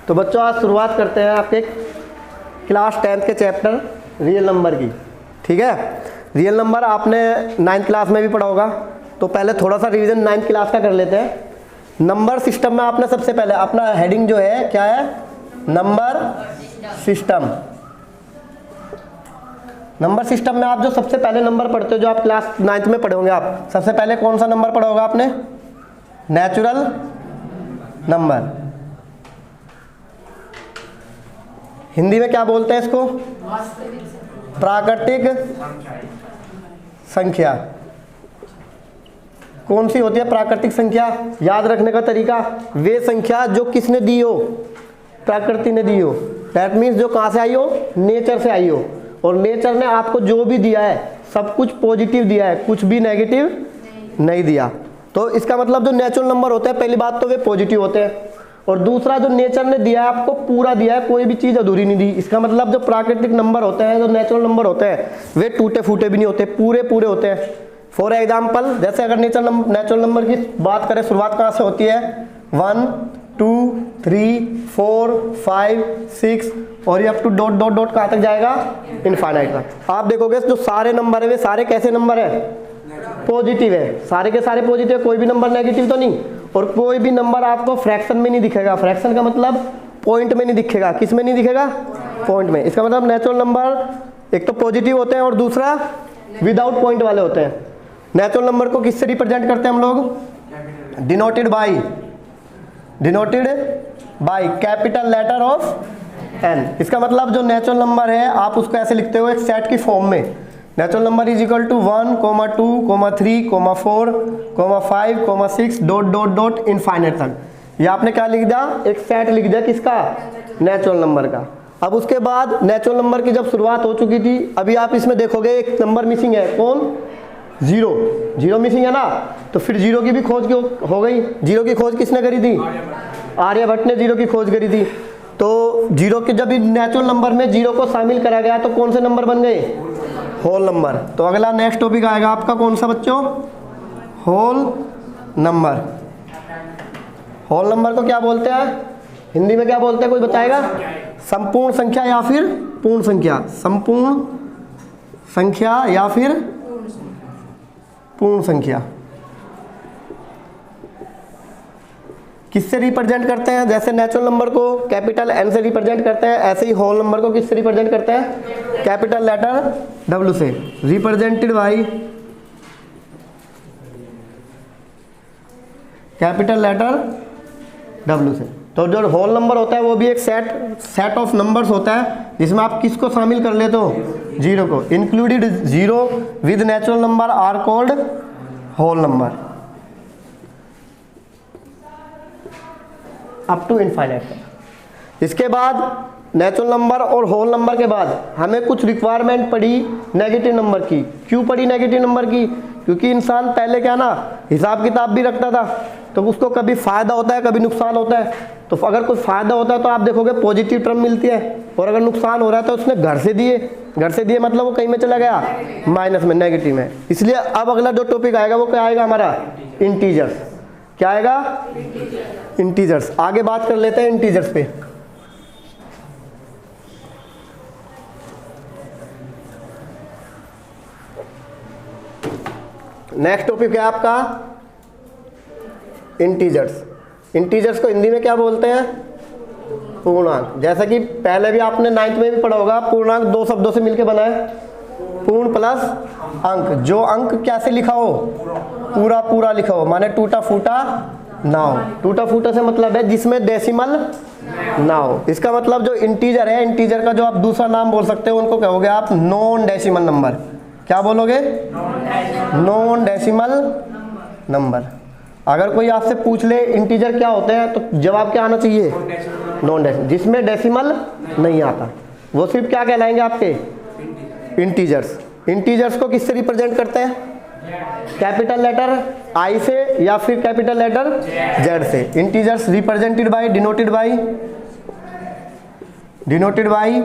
तो बच्चों आज शुरुआत करते हैं आपके क्लास 10th के चैप्टर रियल नंबर की। ठीक है, रियल नंबर आपने 9th क्लास में भी पढ़ा होगा, तो पहले थोड़ा सा रिवीजन 9th क्लास का कर लेते हैं। नंबर सिस्टम में आपने सबसे पहले अपना हेडिंग जो है क्या है, नंबर सिस्टम। नंबर सिस्टम में आप जो सबसे पहले नंबर पढ़ते हो, जो आप क्लास 9th में पढ़े होंगे, आप सबसे पहले कौन सा नंबर पढ़ा होगा आपने, नेचुरल नंबर। हिंदी में क्या बोलते हैं इसको, प्राकृतिक संख्या। कौन सी होती है प्राकृतिक संख्या, याद रखने का तरीका, वे संख्या जो किसने दी हो, प्रकृति ने दी हो। दैट मीन्स जो कहाँ से आई हो, नेचर से आई हो, और नेचर ने आपको जो भी दिया है सब कुछ पॉजिटिव दिया है, कुछ भी नेगेटिव नहीं दिया। तो इसका मतलब जो नेचुरल नंबर होते हैं, पहली बात तो वे पॉजिटिव होते हैं, और दूसरा जो नेचर ने दिया है आपको पूरा दिया है, कोई भी चीज़ अधूरी नहीं दी। इसका मतलब जो प्राकृतिक नंबर होते हैं, जो नेचुरल नंबर होते हैं, वे टूटे फूटे भी नहीं होते, पूरे पूरे होते हैं। फॉर एग्जाम्पल, जैसे अगर नेचुरल नंबर की बात करें, शुरुआत कहाँ से होती है, 1 2 3 4 5 6 और ये up to dot dot dot कहाँ तक जाएगा, इनफाइनाइट तक। आप देखोगे जो सारे नंबर है वे सारे कैसे नंबर है, पॉजिटिव है, सारे के सारे पॉजिटिव है, कोई भी नंबर नेगेटिव तो नहीं। और कोई भी नंबर आपको फ्रैक्शन में नहीं दिखेगा, फ्रैक्शन का मतलब पॉइंट में नहीं दिखेगा, किस में नहीं दिखेगा, पॉइंट में। इसका मतलब नेचुरल नंबर एक तो पॉजिटिव होते हैं और दूसरा विदाउट पॉइंट वाले होते हैं। नेचुरल नंबर को किससे रिप्रेजेंट करते हैं हम लोग, denoted by capital letter of N. इसका मतलब जो नेचुरल नंबर है आप उसको ऐसे लिखते हो एक सेट की फॉर्म में, natural number is equal to 1, 2, 3, 4, 5, 6 dot dot dot infinite तक। ये आपने क्या लिख दिया, एक सेट लिख दिया किसका, नेचुरल नंबर का। अब उसके बाद नेचुरल नंबर की जब शुरुआत हो चुकी थी, अभी आप इसमें देखोगे एक नंबर मिसिंग है, कौन, जीरो मिसिंग है ना। तो फिर जीरो की भी खोज हो गई। जीरो की खोज किसने करी थी, आर्यभट्ट ने जीरो की खोज करी थी। तो जीरो के जब नेचुरल नंबर में जीरो को शामिल करा गया तो कौन से नंबर बन गए, होल नंबर। तो अगला नेक्स्ट टॉपिक आएगा आपका कौन सा बच्चों, होल नंबर। होल नंबर को क्या बोलते हैं, हिंदी में क्या बोलते हैं, कोई बताएगा, संपूर्ण संख्या या फिर पूर्ण संख्या, संपूर्ण संख्या या फिर पूर्ण संख्या। किससे रिप्रेजेंट करते हैं, जैसे नेचुरल नंबर को कैपिटल एन से रिप्रेजेंट करते हैं, ऐसे ही होल नंबर को किससे रिप्रेजेंट करते हैं, कैपिटल लेटर डब्ल्यू से, represented by capital letter W से। तो जो होल नंबर होता है वो भी एक सेट ऑफ नंबर्स होता है, जिसमें आप किसको शामिल कर लेते हो, जीरो को। Included zero with natural number are called whole number up to infinite. इसके बाद नेचुरल नंबर और होल नंबर के बाद हमें कुछ रिक्वायरमेंट पड़ी नेगेटिव नंबर की। क्यों पड़ी नेगेटिव नंबर की, क्योंकि इंसान पहले क्या ना हिसाब किताब भी रखता था, तो उसको कभी फायदा होता है कभी नुकसान होता है। तो अगर कोई फायदा होता है तो आप देखोगे पॉजिटिव टर्म मिलती है, और अगर नुकसान हो रहा है तो उसने घर से दिए मतलब वो कहीं में चला गया, माइनस में, नेगेटिव में। इसलिए अब अगला जो टॉपिक आएगा वो क्या आएगा हमारा, इंटीजर्स। क्या आएगा, इंटीजर्स। आगे बात कर लेते हैं इंटीजर्स पे। नेक्स्ट टॉपिक है आपका इंटीजर्स। इंटीजर्स को हिंदी में क्या बोलते हैं, पूर्णांक। जैसा कि पहले भी आपने 9th में भी पढ़ा होगा, पूर्णांक दो शब्दों से मिलकर बना है, पूर्ण प्लस अंक। जो अंक कैसे लिखा हो, पूरा पूरा लिखा हो, माने टूटा फूटा ना हो। टूटा फूटा से मतलब है जिसमें डेसिमल ना हो। इसका मतलब जो इंटीजर है, इंटीजर का जो आप दूसरा नाम बोल सकते हो, उनको कहोगे आप नॉन डेसिमल नंबर। क्या बोलोगे, नॉन डेसिमल नंबर। अगर कोई आपसे पूछ ले इंटीजर क्या होते हैं, तो जवाब क्या आना चाहिए, नॉन डेसिमल। जिसमें डेसिमल नहीं आता वो सिर्फ क्या कहलाएंगे आपके, इंटीजर्स। इंटीजर्स को किससे रिप्रेजेंट करते हैं, कैपिटल लेटर आई से या फिर कैपिटल लेटर जेड से। Integers represented by denoted by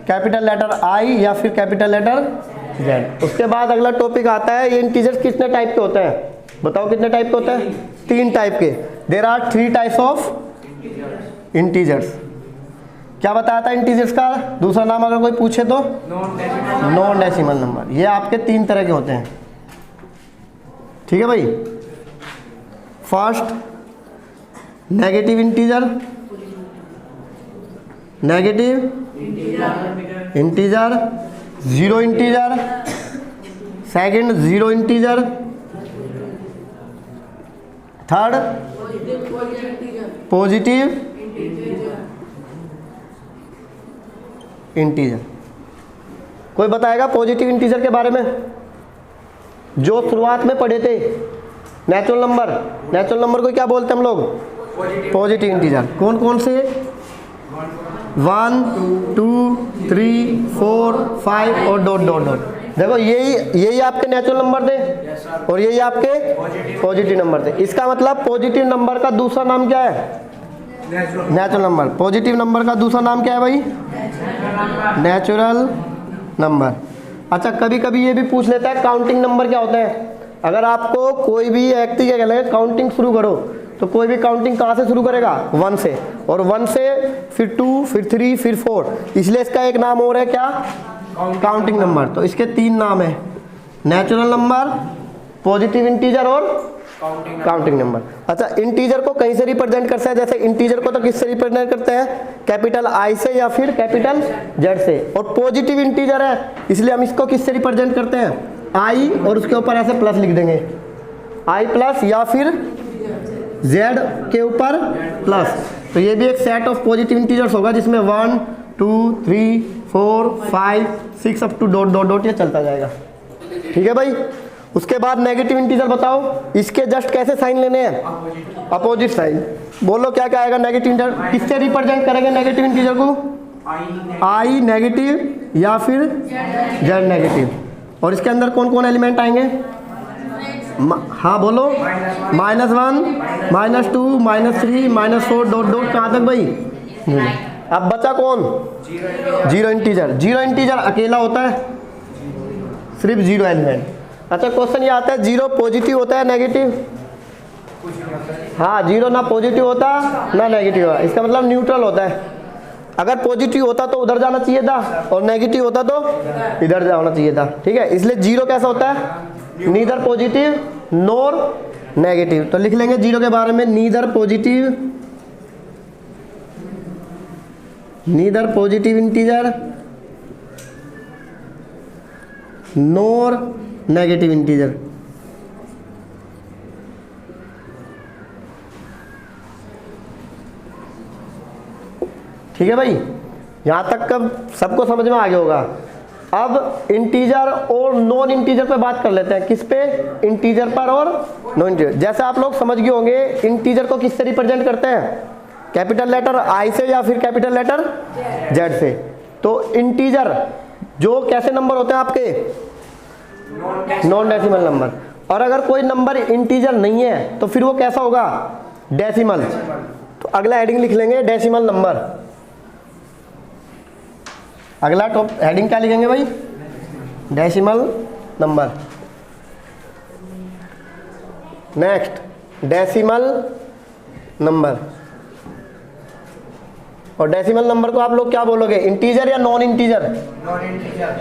capital letter I या फिर कैपिटल लेटर जेड। उसके बाद अगला टॉपिक आता है, ये इंटीजर्स कितने टाइप के होते हैं, बताओ कितने टाइप के होते हैं, 3 टाइप के। There are 3 types of integers. क्या बताया था इंटीजर्स का दूसरा नाम अगर कोई पूछे तो? Non decimal number. ये आपके 3 तरह के होते हैं, ठीक है भाई। First negative integer, negative integer, zero integer, second zero integer, third positive integer. कोई बताएगा पॉजिटिव इंटीजर के बारे में? जो शुरुआत में पढ़े थे नेचुरल नंबर, नेचुरल नंबर को क्या बोलते हैं हम लोग? Positive integer. कौन कौन से? 1 2 3 4 5 और डॉट डॉट डॉट। देखो यही आपके नेचुरल नंबर थे और यही आपके पॉजिटिव नंबर थे। इसका मतलब पॉजिटिव नंबर का दूसरा नाम क्या है? Natural number. पॉजिटिव नंबर का दूसरा नाम क्या है भाई? Natural number. अच्छा, कभी कभी ये भी पूछ लेता है काउंटिंग नंबर क्या होता है। अगर आपको कोई भी व्यक्ति क्या कहना है काउंटिंग शुरू करो, तो कोई भी काउंटिंग कहाँ से शुरू करेगा? 1 से, और 1 से फिर 2 फिर 3 फिर 4, इसलिए इसका एक नाम और है क्या? Counting number. तो इसके 3 नाम है, नेचुरल नंबर, पॉजिटिव इंटीजर और काउंटिंग नंबर। अच्छा, इंटीजर को कहीं से रिप्रेजेंट करता है? जैसे इंटीजर को तो किससे रिप्रेजेंट करते हैं? कैपिटल आई से या फिर कैपिटल जेड से। और पॉजिटिव इंटीजर है इसलिए हम इसको किससे रिप्रेजेंट करते हैं? आई और उसके ऊपर ऐसे प्लस लिख देंगे, आई प्लस, या फिर जेड के ऊपर प्लस। तो ये भी एक सेट ऑफ पॉजिटिव इंटीजर्स होगा जिसमें 1 2 3 4 5 6 up to dot dot dot ये चलता जाएगा, ठीक है भाई। उसके बाद नेगेटिव इंटीजर बताओ, इसके जस्ट कैसे साइन लेने हैं? Opposite sign. बोलो क्या क्या आएगा नेगेटिव इंटीजर? किससे रिप्रेजेंट करेंगे नेगेटिव इंटीजर को? आई नेगेटिव या फिर जेड नेगेटिव। और इसके अंदर कौन कौन एलिमेंट आएंगे? हाँ बोलो, -1 -2 -3 -4 डॉट डॉट कहाँ तक भाई? अब बचा कौन? Zero integer. जीरो इंटीजर अकेला होता है, सिर्फ जीरो एलिमेंट। अच्छा, क्वेश्चन ये आता है जीरो पॉजिटिव होता है नेगेटिव? हाँ, जीरो ना पॉजिटिव होता ना नेगेटिव होता, इसका मतलब न्यूट्रल होता है। अगर पॉजिटिव होता तो उधर जाना चाहिए था और नेगेटिव होता तो इधर जाना चाहिए था, ठीक है। इसलिए जीरो कैसा होता है? Neither positive nor negative. तो लिख लेंगे जीरो के बारे में, neither positive integer nor negative integer. ठीक है भाई, यहां तक कब सबको समझ में आ गया होगा। अब इंटीजर और नॉन इंटीजर पे बात कर लेते हैं। किस पे? इंटीजर पर और नॉन इंटीजर। जैसे आप लोग समझ गए होंगे इंटीजर को किससे रिप्रेजेंट करते हैं? कैपिटल लेटर आई से या फिर कैपिटल लेटर जेड से। तो इंटीजर जो कैसे नंबर होते हैं आपके? Non decimal number. और अगर कोई नंबर इंटीजर नहीं है तो फिर वो कैसा होगा? डेसिमल। तो अगला हेडिंग लिख लेंगे डेसिमल नंबर। अगला टॉप हेडिंग क्या लिखेंगे भाई? Decimal number. Next decimal number. और डेसिमल नंबर को आप लोग क्या बोलोगे? इंटीजर या non integer?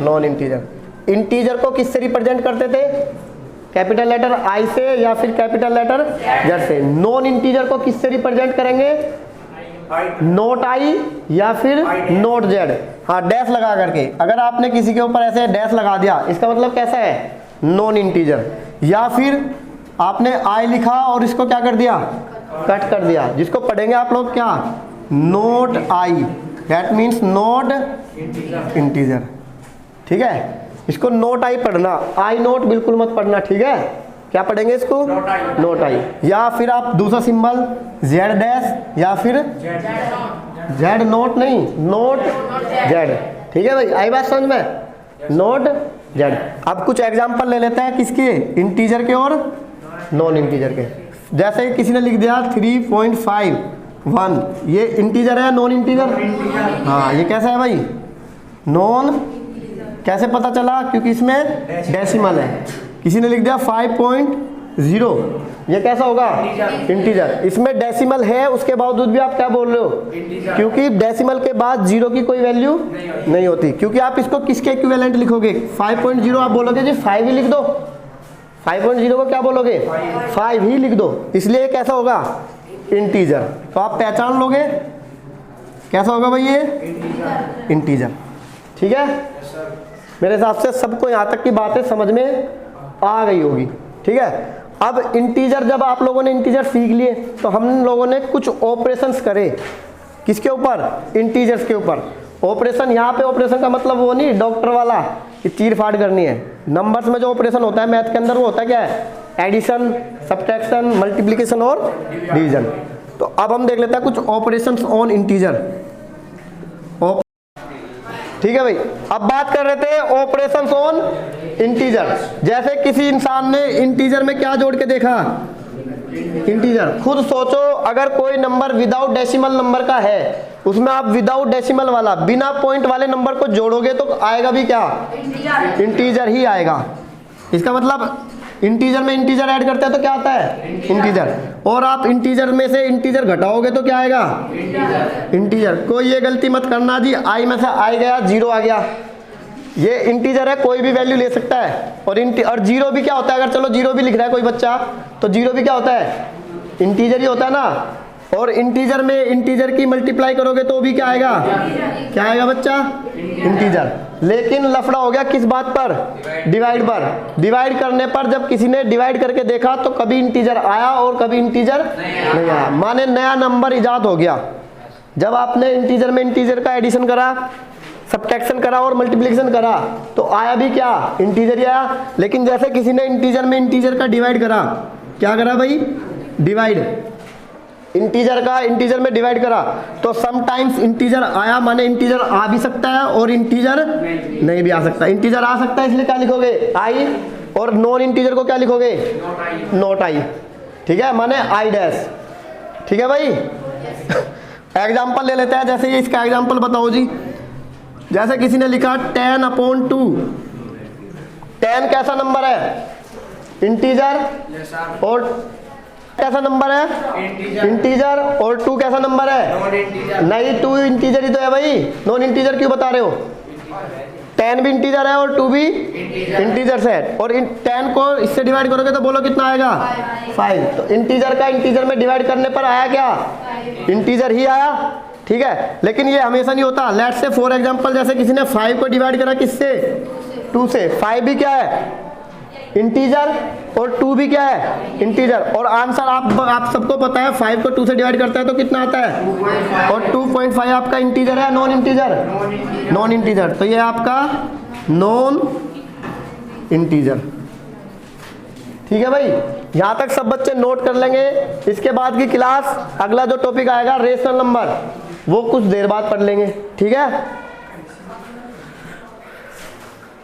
Non integer. Integer को किससे रिप्रेजेंट करते थे? कैपिटल लेटर आई से या फिर कैपिटल लेटर जेड से। नॉन इंटीजर को किससे रिप्रेजेंट करेंगे? नोट आई या फिर नोट जेड। हाँ, डैश लगा करके। अगर आपने किसी के ऊपर ऐसे डैश लगा दिया इसका मतलब कैसा है? Non integer. या फिर आपने आई लिखा और इसको क्या कर दिया? कट कर दिया, जिसको पढ़ेंगे आप लोग क्या? Note I, that means not integer. ठीक है, इसको नोट आई पढ़ना, आई नोट बिल्कुल मत पढ़ना, ठीक है। क्या पढ़ेंगे इसको? नोट आई। या फिर आप दूसरा सिंबल जेड डैश या फिर जेड नोट, नहीं नोट जेड। ठीक है भाई, आई बात समझ में? Note Z. अब कुछ एग्जांपल ले लेते हैं किसके? इंटीजर के और नॉन इंटीजर के। जैसे किसी ने लिख दिया 3.51, ये इंटीजर है नॉन इंटीजर? हाँ, ये कैसा है भाई? नॉन। कैसे पता चला? क्योंकि इसमें डेसिमल है। किसी ने लिख दिया 0, ये कैसा होगा? इंटीजर। इसमें डेसिमल है उसके बावजूद भी आप क्या बोल रहे हो? क्योंकि डेसिमल के बाद 0 की कोई वैल्यू नहीं होती, क्योंकि आप इसको किसके इक्विवेलेंट लिखोगे? 5.0 आप बोलोगे जी 5 ही लिख दो, 5.0 को क्या बोलोगे? 5 ही लिख दो, इसलिए कैसा होगा? इंटीजर। तो आप पहचान लोगे कैसा होगा भाई? ये इंटीजर। ठीक है, मेरे हिसाब से सबको यहाँ तक की बातें समझ में आ गई होगी। ठीक है, अब इंटीजर, जब आप लोगों ने इंटीजर सीख लिए तो हम लोगों ने कुछ ऑपरेशंस करे। किसके ऊपर? इंटीजर्स के ऊपर। ऑपरेशन, यहाँ पे ऑपरेशन का मतलब वो नहीं डॉक्टर वाला कि चीर फाड़ करनी है। नंबर्स में जो ऑपरेशन होता है मैथ के अंदर, वो होता है क्या है? एडिशन, सब्ट्रैक्शन, मल्टीप्लिकेशन और डिवीजन। तो अब हम देख लेते हैं कुछ ऑपरेशंस ऑन इंटीजर। ठीक है भाई, अब बात कर रहे थे ऑपरेशंस ऑन इंटीजर। जैसे किसी इंसान ने इंटीजर में क्या जोड़ के देखा? इंटीजर। खुद सोचो, अगर कोई नंबर विदाउट डेसिमल नंबर का है, उसमें आप विदाउट डेसिमल वाला, बिना पॉइंट वाले नंबर को जोड़ोगे तो आएगा भी क्या? इंटीजर ही आएगा। इसका मतलब इंटीजर में इंटीजर ऐड करते हैं तो क्या आता है? इंटीजर। और आप इंटीजर में से इंटीजर घटाओगे तो क्या आएगा? इंटीजर। कोई ये गलती मत करना जी, आई में से आई गया 0 आ गया, ये इंटीजर है, कोई भी वैल्यू ले सकता है। और 0 भी क्या होता है? अगर चलो 0 भी लिख रहा है कोई बच्चा, तो 0 भी क्या होता है? इंटीजर ही होता है ना। और इंटीजर में इंटीजर की मल्टीप्लाई करोगे तो भी क्या आएगा? क्या आएगा बच्चा? इंटीजर। लेकिन लफड़ा हो गया किस बात पर? डिवाइड पर। डिवाइड करने पर जब किसी ने डिवाइड करके देखा तो कभी इंटीजर आया और कभी इंटीजर नहीं आया, माने नया नंबर इजाद हो गया। जब आपने इंटीजर में इंटीजर का एडिशन करा, सब्ट्रैक्शन करा और मल्टीप्लिकेशन करा तो आया भी क्या? इंटीजर ही आया। लेकिन जैसे किसी ने इंटीजर में इंटीजर का डिवाइड करा, क्या करा भाई? डिवाइड। इंटीजर का इंटीजर में डिवाइड करा तो समटाइम्स इंटीजर आया, माने इंटीजर आ भी सकता है और इंटीजर नहीं भी आ सकता। इंटीजर आ सकता है इसलिए क्या लिखोगे? आई। और नॉन इंटीजर को क्या लिखोगे? Not I. ठीक है, माने आई डैश। ठीक है भाई। एग्जाम्पल ले लेते हैं, जैसे ये इसका एग्जाम्पल बताओ जी। जैसे किसी ने लिखा 10/2। 10 कैसा नंबर है? इंटीजर। और कैसा नंबर है? इंटीजर। और 2 कैसा नंबर है? नहीं, 2 इंटीजर ही तो है भाई, नॉन इंटीजर क्यों बता रहे हो? 10 भी इंटीजर है और 2 भी इंटीजर है। और 10 को इससे डिवाइड करोगे तो बोलो कितना आएगा? 5। तो इंटीजर का इंटीजर में डिवाइड करने पर आया क्या? इंटीजर ही आया। ठीक है, लेकिन ये हमेशा नहीं होता। लेट्स से फॉर एग्जांपल, जैसे किसी ने 5 को डिवाइड करा किससे? 2 से। 5 भी क्या है? इंटीजर। और 2 भी क्या है? इंटीजर। और आंसर आप सबको पता है, 5 को 2 से डिवाइड करता है तो कितना आता है? और 2.5 आपका इंटीजर है, नॉन इंटीजर? Non integer. तो ये आपका नॉन इंटीजर। ठीक है भाई, यहाँ तक सब बच्चे नोट कर लेंगे। इसके बाद की क्लास, अगला जो टॉपिक आएगा रेशनल नंबर, वो कुछ देर बाद पढ़ लेंगे। ठीक है।